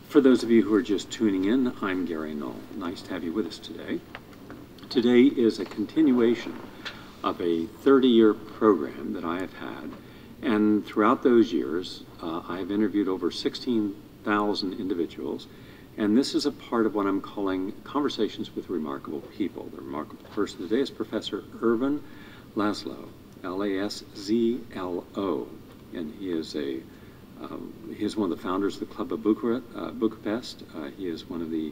For those of you who are just tuning in, I'm Gary Null. Nice to have you with us today. Today is a continuation of a 30-year program that I have had, and throughout those years I've interviewed over 16,000 individuals, and this is a part of what I'm calling Conversations with Remarkable People. The remarkable person today is Professor Ervin Laszlo, L-A-S-Z-L-O, and he is one of the founders of the Club of Bucharest. He is one of the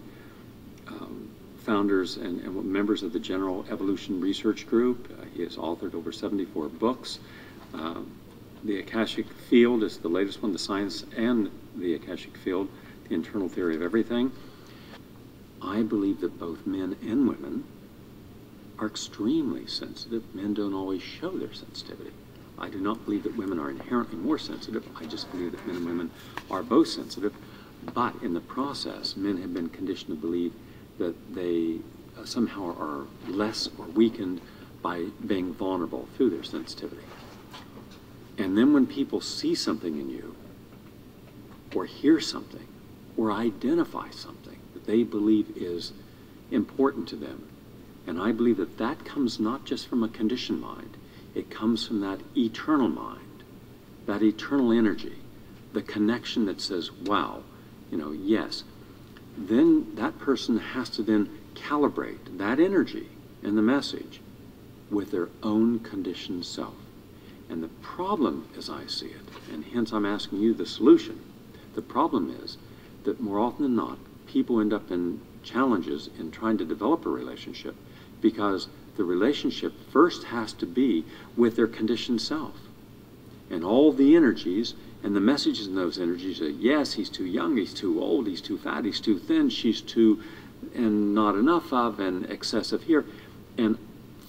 founders and members of the General Evolution Research Group. He has authored over 74 books. The Akashic Field is the latest one, The Science and the Akashic Field, The Internal Theory of Everything. I believe that both men and women are extremely sensitive. Men don't always show their sensitivity. I do not believe that women are inherently more sensitive. I just believe that men and women are both sensitive. But in the process, men have been conditioned to believe that they somehow are less or weakened by being vulnerable through their sensitivity. And then when people see something in you, or hear something, or identify something that they believe is important to them, and I believe that that comes not just from a conditioned mind, it comes from that eternal mind, that eternal energy, the connection that says, wow, yes. Then that person has to then calibrate that energy and the message with their own conditioned self. And the problem, as I see it, and hence I'm asking you the solution, the problem is that more often than not, people end up in challenges in trying to develop a relationship because the relationship first has to be with their conditioned self. And all the energies and the messages in those energies are, yes, he's too young, he's too old, he's too fat, he's too thin, she's too, and not enough of, and excessive here. And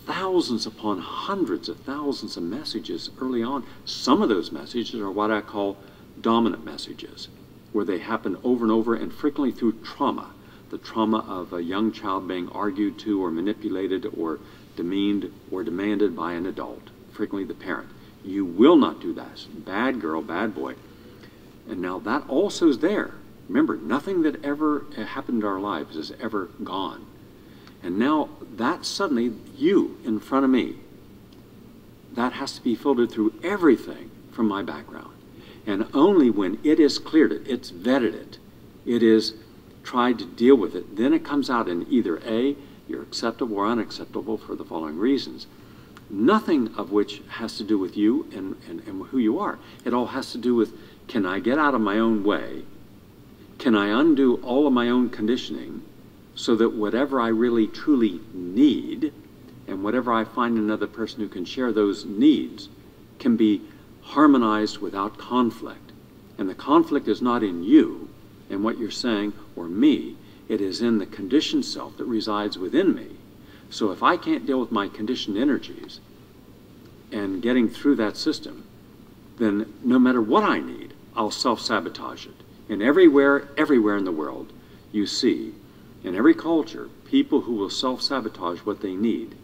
thousands upon hundreds of thousands of messages early on. Some of those messages are what I call dominant messages, where they happen over and over and frequently through trauma. The trauma of a young child being argued to or manipulated or demeaned or demanded by an adult, frequently the parent. You will not do that. Bad girl, bad boy. And now that also is there. Remember, nothing that ever happened in our lives is ever gone. And now that suddenly, you in front of me, that has to be filtered through everything from my background. And only when it is cleared it, it's vetted it, it is tried to deal with it, then it comes out in either A, you're acceptable or unacceptable for the following reasons. Nothing of which has to do with you and who you are. It all has to do with, can I get out of my own way? Can I undo all of my own conditioning so that whatever I really truly need and whatever I find in another person who can share those needs can be harmonized without conflict? And the conflict is not in you and what you're saying or me, it is in the conditioned self that resides within me. So if I can't deal with my conditioned energies and getting through that system, then no matter what I need, I'll self-sabotage it. And everywhere in the world, you see, in every culture, people who will self-sabotage what they need.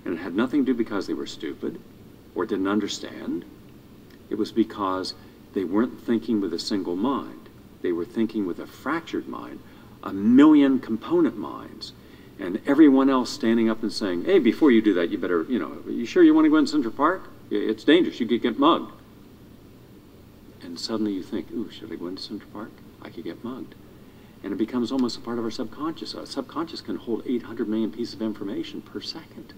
And it had nothing to do because they were stupid or didn't understand. It was because they weren't thinking with a single mind. They were thinking with a fractured mind, a million component minds, and everyone else standing up and saying, hey, before you do that, you better, are you sure you want to go in Central Park? It's dangerous, you could get mugged. And suddenly you think, ooh, should I go into Central Park? I could get mugged. And it becomes almost a part of our subconscious. Our subconscious can hold 800 million pieces of information per second.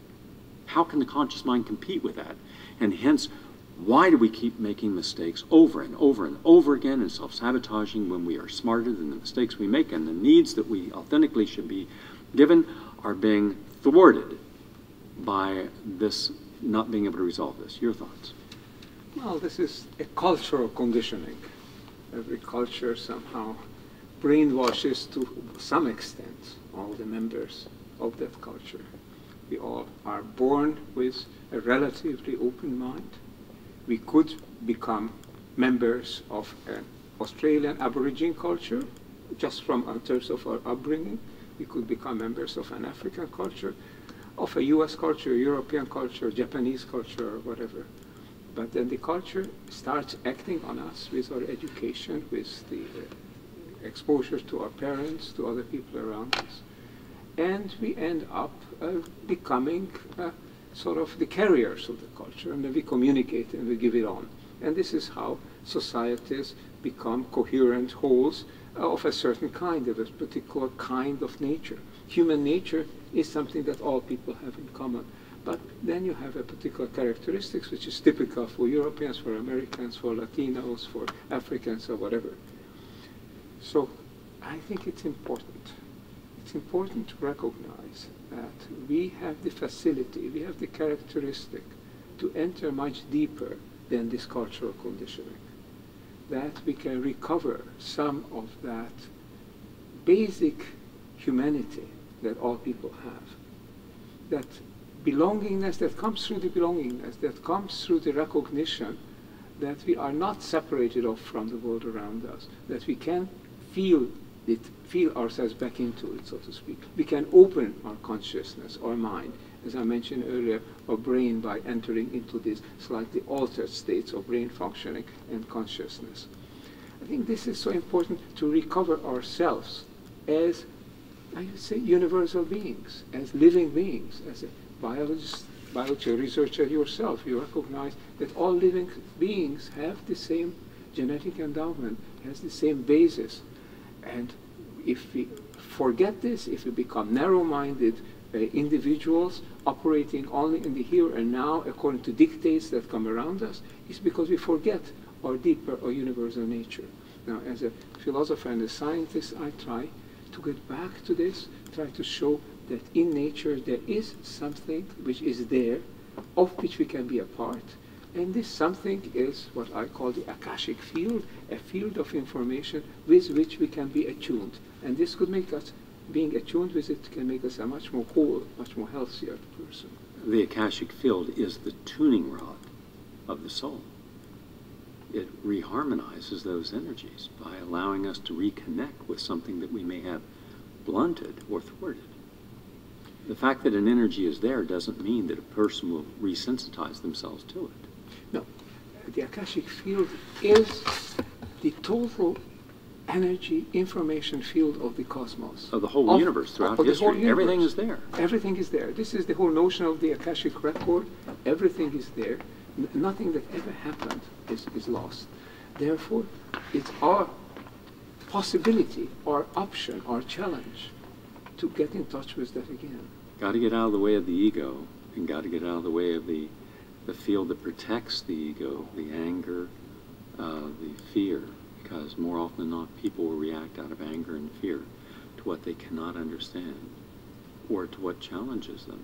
How can the conscious mind compete with that? And hence, why do we keep making mistakes over and over and over again and self-sabotaging when we are smarter than the mistakes we make, and the needs that we authentically should be given are being thwarted by this not being able to resolve this? Your thoughts? Well, this is a cultural conditioning. Every culture somehow brainwashes to some extent all the members of that culture. We all are born with a relatively open mind. We could become members of an Australian Aborigine culture just from in terms of our upbringing. We could become members of an African culture, of a US culture, European culture, Japanese culture, or whatever. But then the culture starts acting on us with our education, with the exposure to our parents, to other people around us. And we end up becoming sort of the carriers of the culture, and then we communicate and we give it on. And this is how societies become coherent wholes of a certain kind, of a particular kind of nature. Human nature is something that all people have in common. But then you have a particular characteristics which is typical for Europeans, for Americans, for Latinos, for Africans, or whatever. So I think it's important. It's important to recognize that we have the facility, we have the characteristic to enter much deeper than this cultural conditioning. That we can recover some of that basic humanity that all people have. That belongingness that comes through the belongingness, that comes through the recognition that we are not separated off from the world around us, that we can feel it, feel ourselves back into it, so to speak. We can open our consciousness, our mind, as I mentioned earlier, our brain by entering into these slightly altered states of brain functioning and consciousness. I think this is so important to recover ourselves as, I would say, universal beings, as living beings. As a biology researcher yourself, you recognize that all living beings have the same genetic endowment, has the same basis. And if we forget this, if we become narrow-minded individuals operating only in the here and now according to dictates that come around us, it's because we forget our deeper or universal nature. Now, as a philosopher and a scientist, I try to get back to this, try to show that in nature there is something which is there, of which we can be a part, and this something is what I call the Akashic field, a field of information with which we can be attuned. And this could make us, being attuned with it, can make us a much more whole, much more healthier person. The Akashic field is the tuning rod of the soul. It reharmonizes those energies by allowing us to reconnect with something that we may have blunted or thwarted. The fact that an energy is there doesn't mean that a person will resensitize themselves to it. No, the Akashic field is the total energy information field of the cosmos. Of the whole universe throughout history. Everything is there. Everything is there. This is the whole notion of the Akashic record. Everything is there. Nothing that ever happened is lost. Therefore, it's our possibility, our option, our challenge to get in touch with that again. Got to get out of the way of the ego, and got to get out of the way of the field that protects the ego, the anger, the fear, because more often than not, people will react out of anger and fear to what they cannot understand or to what challenges them.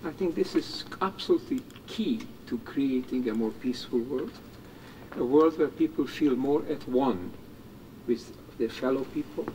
I think this is absolutely key to creating a more peaceful world, a world where people feel more at one with their fellow people,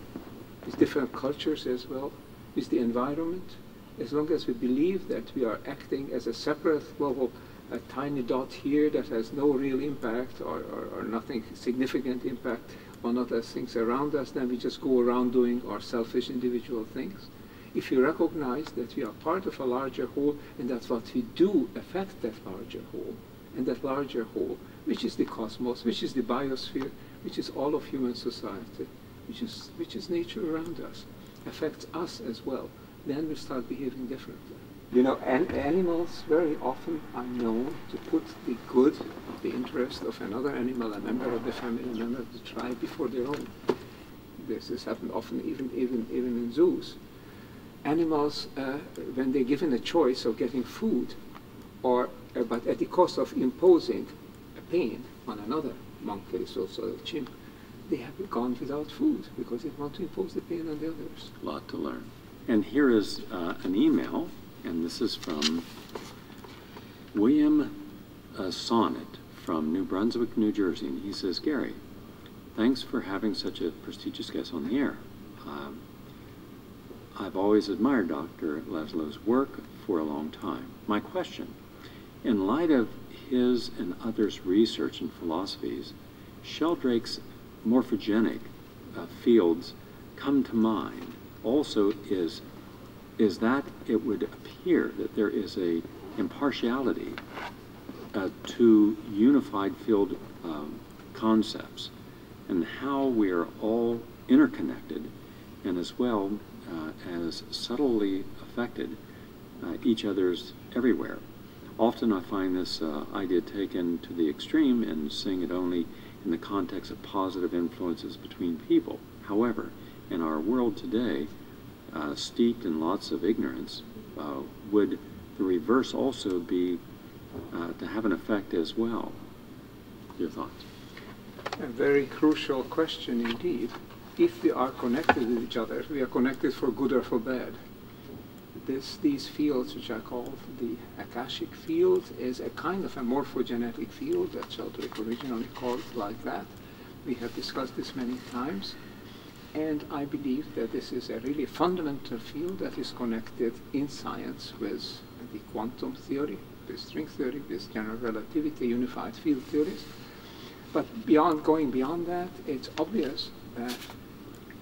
with different cultures as well, with the environment. As long as we believe that we are acting as a separate global, a tiny dot here that has no real impact or nothing significant impact on other things around us, then we just go around doing our selfish individual things. If you recognize that we are part of a larger whole, and that what we do affects that larger whole, and that larger whole, which is the cosmos, which is the biosphere, which is all of human society, which is nature around us, affects us as well, then we start behaving differently. You know, animals very often are known to put the good, the interest of another animal, a member of the family, a member of the tribe, before their own. This has happened often even in zoos. Animals, when they're given a choice of getting food, but at the cost of imposing a pain on another monkey, so a chimp, they have gone without food because they want to impose the pain on the others. A lot to learn. And here is an email, and this is from William Sonnet from New Brunswick, New Jersey. And he says, Gary, thanks for having such a prestigious guest on the air. I've always admired Dr. Laszlo's work for a long time. My question, in light of his and others' research and philosophies, Sheldrake's morphogenic fields come to mind. Also is that it would appear that there is a impartiality to unified field concepts, and how we are all interconnected and as well as subtly affected each other's everywhere. Often I find this idea taken to the extreme and seeing it only in the context of positive influences between people. However, in our world today, steeped in lots of ignorance, would the reverse also be to have an effect as well? Your thoughts? A very crucial question indeed. If we are connected with each other, we are connected for good or for bad. These fields, which I call the Akashic field, is a kind of a morphogenetic field that Sheldrake originally called like that. We have discussed this many times, and I believe that this is a really fundamental field that is connected in science with the quantum theory, with string theory, with general relativity, unified field theories. But going beyond that, it's obvious that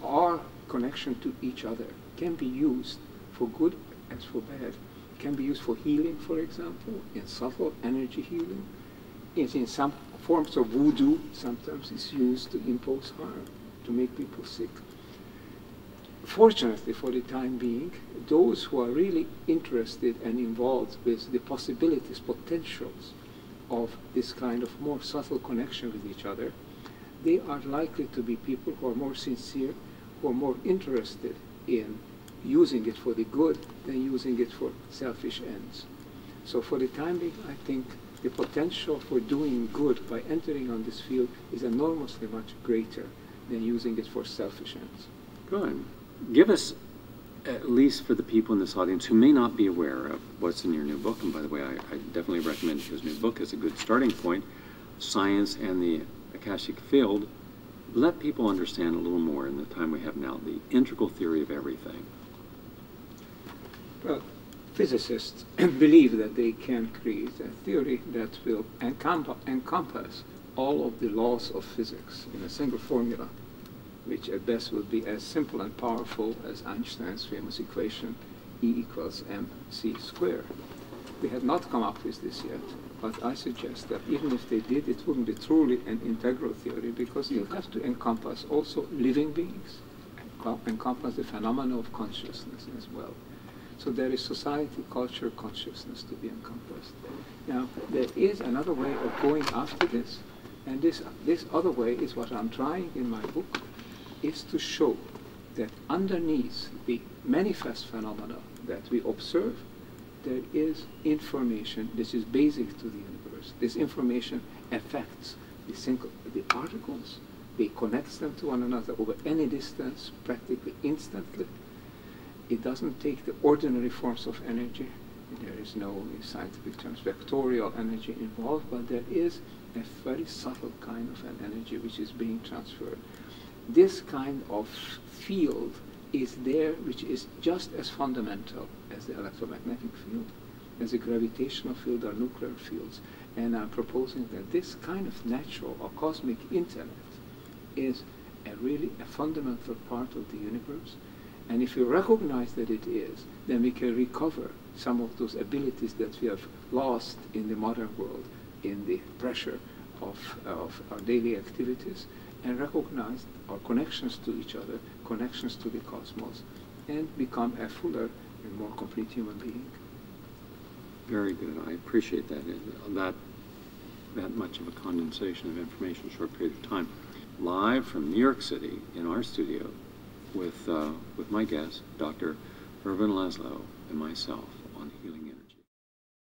our connection to each other can be used for good as for bad. It can be used for healing, for example, in subtle energy healing. In some forms of voodoo, sometimes it's used to impose harm, to make people sick. Fortunately, for the time being, those who are really interested and involved with the possibilities, potentials of this kind of more subtle connection with each other, they are likely to be people who are more sincere, who are more interested in using it for the good than using it for selfish ends. So for the time being, I think the potential for doing good by entering on this field is enormously much greater than using it for selfish ends. Good. Give us, at least for the people in this audience who may not be aware of what's in your new book, and by the way, I definitely recommend his new book as a good starting point, Science and the Akashic Field. Let people understand a little more in the time we have now, the integral theory of everything. Well, physicists believe that they can create a theory that will encompass all of the laws of physics in a single formula, which at best will be as simple and powerful as Einstein's famous equation, E = mc squared. They have not come up with this yet, but I suggest that even if they did, it wouldn't be truly an integral theory, because you have to encompass also living beings, encompass the phenomena of consciousness as well. So there is society, culture, consciousness to be encompassed. Now, there is another way of going after this, and this other way is what I'm trying in my book, is to show that underneath the manifest phenomena that we observe, there is information. This is basic to the universe. This information affects the particles. They connect them to one another over any distance, practically instantly. It doesn't take the ordinary forms of energy. There is no, in scientific terms, vectorial energy involved, but there is a very subtle kind of an energy which is being transferred. This kind of field is there, which is just as fundamental as the electromagnetic field, as the gravitational field or nuclear fields. And I'm proposing that this kind of natural or cosmic internet is really a fundamental part of the universe. And if we recognize that it is, then we can recover some of those abilities that we have lost in the modern world, in the pressure of our daily activities, and recognize our connections to each other, connections to the cosmos, and become a fuller and more complete human being. Very good. I appreciate that. That much of a condensation of information in a short period of time. Live from New York City in our studio with my guest, Dr. Ervin Laszlo, and myself on Healing